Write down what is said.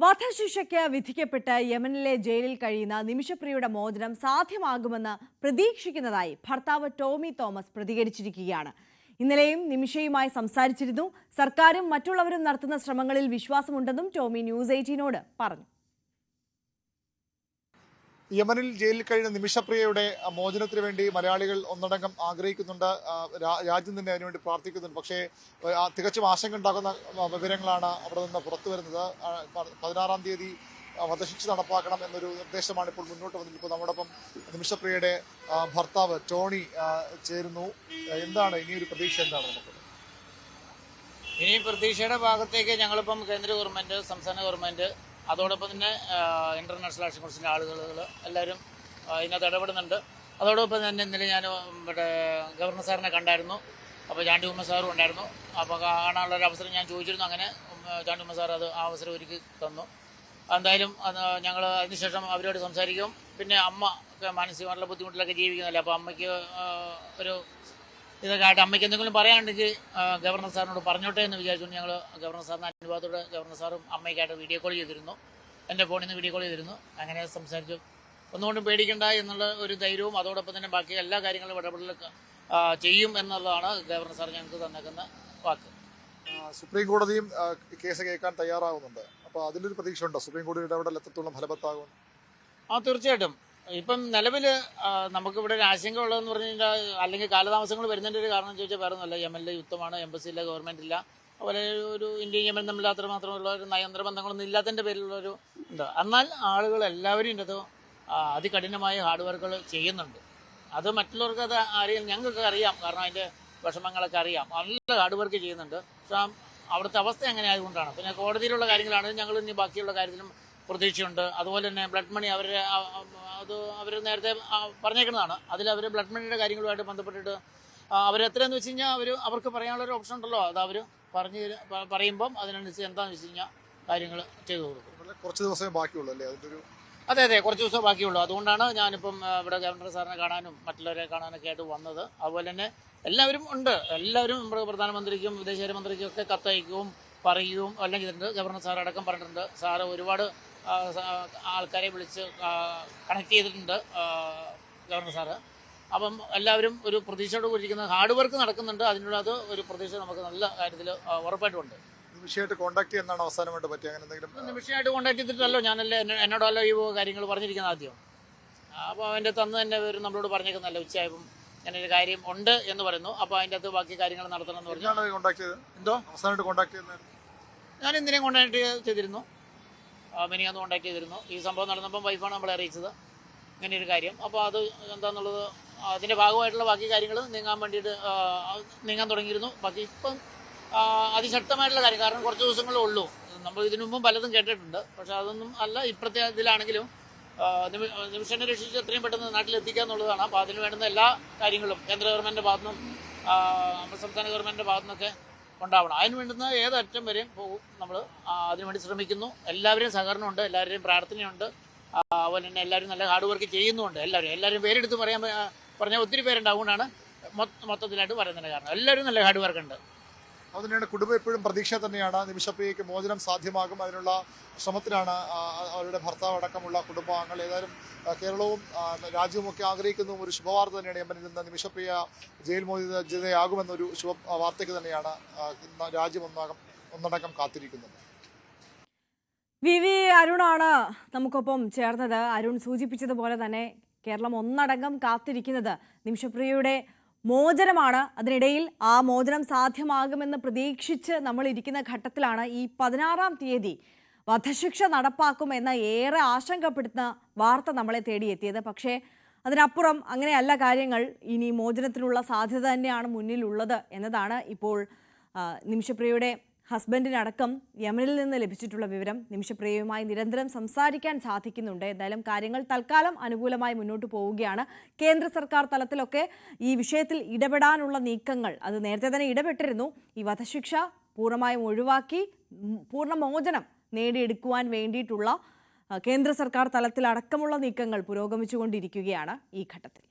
വധശിക്ഷയ്ക്ക് വിധിക്കപ്പെട്ട് യമനിലെ ജയിലിൽ കഴിയുന്ന നിമിഷപ്രിയയുടെ മോചനം സാധ്യമാകുമെന്ന് പ്രതീക്ഷിക്കുന്നതായി ഭർത്താവ് ടോമി തോമസ് പ്രതികരിച്ചിരിക്കുകയാണ്. ഇന്നലെയും നിമിഷയുമായി സംസാരിച്ചിരുന്നു. സർക്കാരും മറ്റുള്ളവരും നടത്തുന്ന ശ്രമങ്ങളിൽ വിശ്വാസമുണ്ടെന്നും ടോമി ന്യൂസ് 18നോട് പറഞ്ഞു. യമനിൽ ജയിലിൽ കഴിയുന്ന നിമിഷപ്രിയയുടെ മോചനത്തിന് വേണ്ടി മലയാളികൾ ഒന്നടങ്കം ആഗ്രഹിക്കുന്നുണ്ട്. രാജ്യം തന്നെ അതിനുവേണ്ടി പ്രാർത്ഥിക്കുന്നുണ്ട്. പക്ഷേ തികച്ചും ആശങ്ക ഉണ്ടാക്കുന്ന വിവരങ്ങളാണ് അവിടെ നിന്ന് പുറത്തു വരുന്നത്. 16-ാം തീയതി വധശിക്ഷ നടപ്പാക്കണം എന്നൊരു നിർദ്ദേശമാണ് ഇപ്പോൾ മുന്നോട്ട് വന്നിരിക്കുന്നത്. നമ്മോടൊപ്പം നിമിഷപ്രിയയുടെ ഭർത്താവ് ടോണി ചേരുന്നു. എന്താണ് ഇനിയൊരു പ്രതീക്ഷ? എന്താണ് നമുക്ക് ഇനി പ്രതീക്ഷയുടെ ഭാഗത്തേക്ക് ഞങ്ങളിപ്പം കേന്ദ്ര ഗവൺമെൻറ്, സംസ്ഥാന ഗവൺമെൻറ്, അതോടൊപ്പം തന്നെ ഇൻ്റർനാഷണൽ ആക്ഷൻ ഫോഴ്സിൻ്റെ ആളുകൾ എല്ലാവരും ഇതിനകത്ത് ഇടപെടുന്നുണ്ട്. അതോടൊപ്പം തന്നെ ഇന്നലെ ഞാൻ ഇവിടെ ഗവർണർ സാറിനെ കണ്ടായിരുന്നു. അപ്പോൾ ചാണ്ടി ഉമ്മ സാറും ഉണ്ടായിരുന്നു. അപ്പോൾ കാണാനുള്ളൊരു അവസരം ഞാൻ ചോദിച്ചിരുന്നു. അങ്ങനെ ചാണ്ടി ഉമ്മ സാർ അത് ആ അവസരം ഒരുക്കി തന്നു. എന്തായാലും ഞങ്ങൾ അതിനുശേഷം അവരോട് സംസാരിക്കും. പിന്നെ അമ്മ മാനസികമായിട്ടുള്ള ബുദ്ധിമുട്ടിലൊക്കെ ജീവിക്കുന്നില്ല. അപ്പോൾ അമ്മയ്ക്ക് ഒരു ഇതൊക്കെ ആയിട്ട് അമ്മയ്ക്ക് എന്തെങ്കിലും പറയാനുണ്ടെങ്കിൽ ഗവർണർ സാറിനോട് പറഞ്ഞോട്ടെ എന്ന് വിചാരിച്ചുകൊണ്ട് ഞങ്ങൾ ഗവർണർ സാറിന് അനുവാദത്തോടെ ഗവർണർ സാറും അമ്മയ്ക്കായിട്ട് വീഡിയോ കോൾ ചെയ്തിരുന്നു. എൻ്റെ ഫോണിൽ നിന്ന് വീഡിയോ കോൾ ചെയ്തിരുന്നു. അങ്ങനെ സംസാരിച്ചു. ഒന്നുകൊണ്ടും പേടിക്കണ്ട എന്നുള്ള ഒരു ധൈര്യവും അതോടൊപ്പം തന്നെ ബാക്കി എല്ലാ കാര്യങ്ങളും ഇടപെടൽ ചെയ്യും എന്നുള്ളതാണ് ഗവർണർ സാർ ഞങ്ങൾക്ക് തന്നേക്കുന്ന വാക്ക്. സുപ്രീം കോടതിയും കേസ് കേൾക്കാൻ തയ്യാറാകുന്നുണ്ട്. അപ്പോൾ അതിലൊരു പ്രതീക്ഷ ഉണ്ടോ? സുപ്രീം കോടതി ഇടപെടൽ എത്രത്തോളം ഫലവത്താകും? തീർച്ചയായിട്ടും. ഇപ്പം നിലവിൽ നമുക്കിവിടെ ഒരു ആശങ്ക ഉള്ളതെന്ന് പറഞ്ഞു കഴിഞ്ഞാൽ, അല്ലെങ്കിൽ കാലതാമസങ്ങൾ വരുന്നതിൻ്റെ ഒരു കാരണം ചോദിച്ചാൽ വേറെ ഒന്നുമല്ല. യമനിലെ യുദ്ധമാണ്, എംബസിയില്ല, ഗവൺമെൻറ് ഇല്ല. അതുപോലെ ഒരു ഇന്ത്യയും യമനും തമ്മിൽ മാത്രമുള്ള ഒരു നയതന്ത്ര ബന്ധങ്ങളൊന്നും ഇല്ലാത്തതിൻ്റെ പേരിലുള്ളൊരു ഉണ്ട്. എന്നാൽ ആളുകൾ എല്ലാവരും ഇതിൻ്റെ അതികഠിനമായ ഹാർഡ് വർക്കുകൾ ചെയ്യുന്നുണ്ട്. അത് മറ്റുള്ളവർക്ക് അത് അറിയാം, ഞങ്ങൾക്ക് അറിയാം. കാരണം അതിൻ്റെ വിഷമങ്ങളൊക്കെ അറിയാം. നല്ല ഹാർഡ് വർക്ക് ചെയ്യുന്നുണ്ട്. പക്ഷേ അവിടുത്തെ അവസ്ഥ എങ്ങനെ ആയതുകൊണ്ടാണ്. പിന്നെ കോടതിയിലുള്ള കാര്യങ്ങളാണ്. ഞങ്ങൾ ഇനി ബാക്കിയുള്ള കാര്യത്തിലും പ്രതീക്ഷയുണ്ട്. അതുപോലെ തന്നെ ബ്ലഡ് മണി അവർ നേരത്തെ പറഞ്ഞേക്കുന്നതാണ്. അതിൽ ബ്ലഡ് മണിയുടെ കാര്യങ്ങളുമായിട്ട് ബന്ധപ്പെട്ടിട്ട് അവരെത്രയെന്ന് വെച്ച് കഴിഞ്ഞാൽ അവർക്ക് പറയാനുള്ളൊരു ഓപ്ഷൻ ഉണ്ടല്ലോ. അത് അവർ പറയുമ്പം അതിനനുസരിച്ച് എന്താണെന്ന് വെച്ച് കഴിഞ്ഞാൽ കാര്യങ്ങൾ ചെയ്തു കൊടുക്കും. കുറച്ച് ദിവസമേ ബാക്കിയുള്ളൂ അല്ലേ? അതെ, കുറച്ച് ദിവസം ബാക്കിയുള്ളൂ. അതുകൊണ്ടാണ് ഞാനിപ്പം ഇവിടെ ഗവർണർ സാറിനെ കാണാനും മറ്റുള്ളവരെ കാണാനൊക്കെ ആയിട്ട് വന്നത്. അതുപോലെ തന്നെ എല്ലാവരും ഉണ്ട്. എല്ലാവരും നമ്മുടെ പ്രധാനമന്ത്രിക്കും വിദേശകാര്യമന്ത്രിക്കും ഒക്കെ കത്തയക്കുകയും പറയുകയും എല്ലാം ചെയ്തിട്ടുണ്ട്. ഗവർണർ സാർ അടക്കം പറഞ്ഞിട്ടുണ്ട്. സാറ് ഒരുപാട് ആൾക്കാരെ വിളിച്ച് കണക്ട് ചെയ്തിട്ടുണ്ട് ഗവർണർ സാറ്. അപ്പം എല്ലാവരും ഒരു പ്രതീക്ഷയോട് കൂടിയിരിക്കുന്ന ഹാർഡ് വർക്ക് നടക്കുന്നുണ്ട്. അതിനുള്ള ഒരു പ്രതീക്ഷ നമുക്ക് നല്ല കാര്യത്തിൽ ഉറപ്പായിട്ടുമുണ്ട്. വിഷയമായിട്ട് കോൺടാക്ട് ചെയ്യാനാണ് അവസാനമായിട്ട് പറ്റിയ അങ്ങനെ എന്തെങ്കിലും? വിഷയമായിട്ട് കോൺടാക്ട് ചെയ്തിട്ടല്ലോ, ഞാനല്ലേ എന്നോടല്ലോ ഈ കാര്യങ്ങൾ പറഞ്ഞിരിക്കുന്നത് ആദ്യം. അപ്പോൾ അതിൻ്റെ തന്ന് തന്നെ നമ്മളോട് പറഞ്ഞേക്കുന്നല്ലോ, ഉച്ചയായപ്പം ഞാനൊരു കാര്യം ഉണ്ട് എന്ന് പറയുന്നു. അപ്പോൾ അതിൻ്റെ അകത്ത് ബാക്കി കാര്യങ്ങൾ നടത്തണം എന്ന് പറഞ്ഞു. കോൺടാക്ട് ചെയ്ത് എന്തോ അവസാനമായിട്ട് കോൺടാക്ട് ചെയ്യുന്നത് ഞാൻ ഇന്നലെയും കോൺടാക്ട് ചെയ്തിരുന്നു. മിനിയാന്ന് കോൺടാക്ട് ചെയ്തിരുന്നു. ഈ സംഭവം നടന്നപ്പം വൈഫാണ് നമ്മളെ അറിയിച്ചത് ഇങ്ങനെയൊരു കാര്യം. അപ്പോൾ അത് എന്താണെന്നുള്ളത് അതിൻ്റെ ഭാഗമായിട്ടുള്ള ബാക്കി കാര്യങ്ങൾ നീങ്ങാൻ തുടങ്ങിയിരുന്നു. ബാക്കി ഇപ്പം അതിശക്തമായിട്ടുള്ള കാര്യം. കാരണം കുറച്ച് ദിവസങ്ങളേ ഉള്ളൂ. നമ്മൾ ഇതിനു മുമ്പും പലതും കേട്ടിട്ടുണ്ട്. പക്ഷേ അതൊന്നും അല്ല. ഇപ്പോഴത്തെ ഇതിലാണെങ്കിലും നിമിഷനെ രക്ഷിച്ച് എത്രയും പെട്ടെന്ന് നാട്ടിലെത്തിക്കുക എന്നുള്ളതാണ്. അപ്പോൾ അതിന് വേണ്ടുന്ന എല്ലാ കാര്യങ്ങളും കേന്ദ്ര ഗവൺമെൻറ്റിൻ്റെ ഭാഗത്തുനിന്നും സംസ്ഥാന ഗവൺമെൻറ്റിൻ്റെ ഭാഗത്തുനിന്നൊക്കെ ഉണ്ടാവണം. അതിന് വേണ്ടുന്ന ഏതറ്റം വരെയും പോകും. നമ്മൾ അതിനുവേണ്ടി ശ്രമിക്കുന്നു. എല്ലാവരെയും സഹകരണമുണ്ട്, എല്ലാവരുടെയും പ്രാർത്ഥനയുണ്ട്. അതുപോലെ തന്നെ എല്ലാവരും നല്ല ഹാർഡ് വർക്ക് ചെയ്യുന്നുമുണ്ട്. എല്ലാവരും പേരെടുത്ത് പറഞ്ഞാൽ ഒത്തിരി പേരുണ്ട്. അതുകൊണ്ടാണ് മൊത്തത്തിലായിട്ട് പറയുന്നതിന് കാരണം. എല്ലാവരും നല്ല ഹാർഡ് വർക്ക് ഉണ്ട്. അതുതന്നെയാണ് കുടുംബം എപ്പോഴും പ്രതീക്ഷ തന്നെയാണ്. നിമിഷപ്രിയയ്ക്ക് മോചനം സാധ്യമാകും. അതിനുള്ള ശ്രമത്തിലാണ് അവരുടെ ഭർത്താവ് അടക്കമുള്ള കുടുംബാംഗങ്ങൾ. ഏതായാലും കേരളവും രാജ്യവുമൊക്കെ ആഗ്രഹിക്കുന്ന ഒരു ശുഭവാർത്ത തന്നെയാണ്. യമനിൽ നിന്ന് നിമിഷപ്രിയ ജയിൽ മോചിതയാകുമെന്നൊരു ശുഭ വാർത്തയ്ക്ക് തന്നെയാണ് രാജ്യം ഒന്നടങ്കം കാത്തിരിക്കുന്നത്. വി അരുണാണ് നമുക്കൊപ്പം ചേർന്നത്. അരുൺ സൂചിപ്പിച്ചതുപോലെ തന്നെ കേരളം ഒന്നടങ്കം കാത്തിരിക്കുന്നത് നിമിഷപ്രിയയുടെ മോചനമാണ്. അതിനിടയിൽ ആ മോചനം സാധ്യമാകുമെന്ന് പ്രതീക്ഷിച്ച് നമ്മൾ ഇരിക്കുന്ന ഘട്ടത്തിലാണ് ഈ 16-ാം തീയതി വധശിക്ഷ നടപ്പാക്കുമെന്ന ഏറെ ആശങ്കപ്പെടുത്തുന്ന വാർത്ത നമ്മളെ തേടിയെത്തിയത്. പക്ഷേ അതിനപ്പുറം അങ്ങനെയല്ല കാര്യങ്ങൾ. ഇനി മോചനത്തിനുള്ള സാധ്യത തന്നെയാണ് മുന്നിലുള്ളത് എന്നതാണ് ഇപ്പോൾ നിമിഷപ്രിയയുടെ ഹസ്ബൻഡിനടക്കം യമനിൽ നിന്ന് ലഭിച്ചിട്ടുള്ള വിവരം. നിമിഷപ്രിയയുമായി നിരന്തരം സംസാരിക്കാൻ സാധിക്കുന്നുണ്ട്. എന്തായാലും കാര്യങ്ങൾ തൽക്കാലം അനുകൂലമായി മുന്നോട്ട് പോവുകയാണ്. കേന്ദ്ര സർക്കാർ തലത്തിലൊക്കെ ഈ വിഷയത്തിൽ ഇടപെടാനുള്ള നീക്കങ്ങൾ അത് നേരത്തെ തന്നെ ഇടപെട്ടിരുന്നു. ഈ വധശിക്ഷ പൂർണ്ണമായും ഒഴിവാക്കി പൂർണ്ണമോചനം നേടിയെടുക്കുവാൻ വേണ്ടിയിട്ടുള്ള കേന്ദ്ര സർക്കാർ തലത്തിലടക്കമുള്ള നീക്കങ്ങൾ പുരോഗമിച്ചുകൊണ്ടിരിക്കുകയാണ് ഈ ഘട്ടത്തിൽ.